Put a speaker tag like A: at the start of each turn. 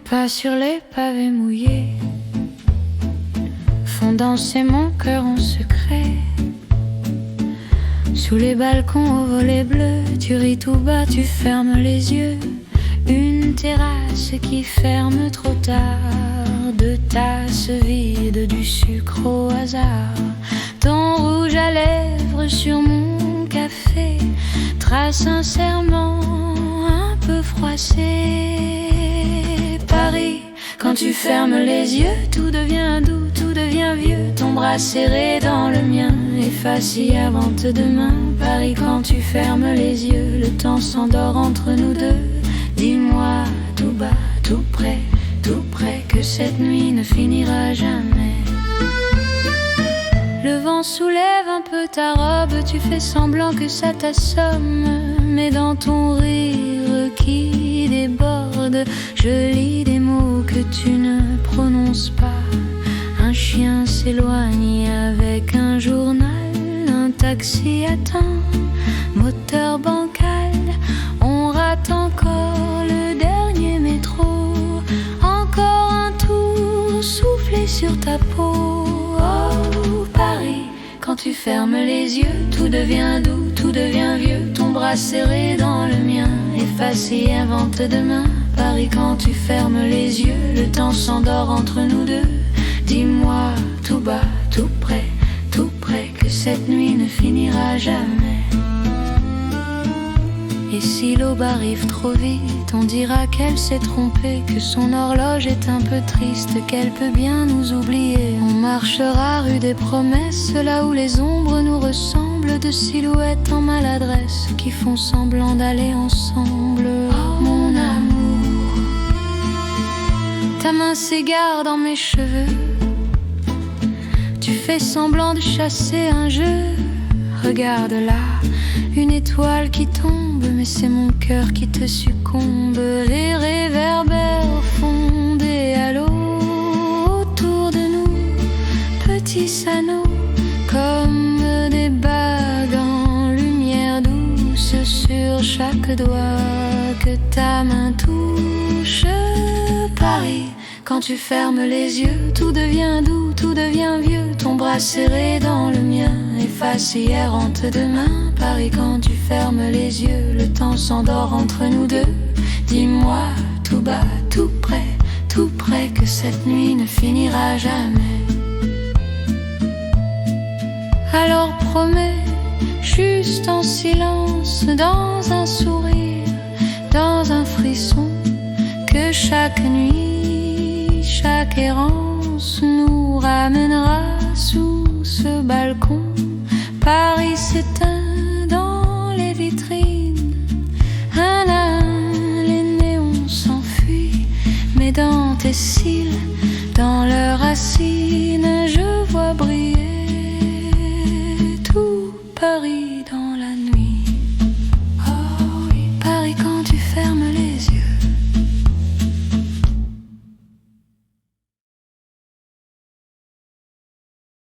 A: pas sur les pavés mouillés font danser mon cœur en secret. Sous les balcons aux volets bleus, tu ris tout bas, tu fermes les yeux. Une terrasse qui ferme trop tard, deux tasses vides, du sucre au hasard. Ton rouge à lèvres sur mon café trace un serment un peu froissé. Paris, quand tu fermes les yeux, tout devient doux, tout devient vieux. Ton bras serré dans le mien efface y invente demain. Paris, quand tu fermes les yeux, le temps s'endort entre nous deux. Dis-moi tout bas, tout près, que cette nuit ne finira jamais. Le vent soulève un peu ta robe, tu fais semblant que ça t'assomme. Mais dans ton rire qui déborde, je lis des mots que tu ne prononces pas. Un chien s'éloigne avec un journal, un taxi attend, moteur bancal. On rate encore le dernier métro, encore un tour soufflé sur ta peau. Oh Paris, quand tu fermes les yeux, tout devient doux, tout devient vieux. Ton bras serré dans le mien efface et invente demain. Paris, quand tu fermes les yeux, le temps s'endort entre nous deux. Dis-moi tout bas, tout près, que cette nuit ne finira jamais. Et si l'aube arrive trop vite, on dira qu'elle s'est trompée, que son horloge est un peu triste, qu'elle peut bien nous oublier. On marchera rue des promesses, là où les ombres nous ressemblent, de silhouettes en maladresse qui font semblant d'aller ensemble. Oh mon amour, ta main s'égare dans mes cheveux, tu fais semblant de chasser un jeu. Regarde là, une étoile qui tombe, mais c'est mon cœur qui te succombe. Les réverbères fondés à l'eau autour de nous, petits sanots comme des bagues en lumière douce sur chaque doigt que ta main touche. Paris, quand tu fermes les yeux, tout devient doux, tout devient vieux. Ton bras serré dans le mien efface hier hante demain. Paris, quand tu fermes les yeux, le temps s'endort entre nous deux. Dis-moi tout bas, tout près, que cette nuit ne finira jamais. Alors promets, juste en silence, dans un sourire, dans un frisson, que chaque nuit, chaque errance nous ramènera sous ce balcon. Paris s'éteint dans les vitrines, un à un les néons s'enfuient, mais dans tes cils, dans leur assise,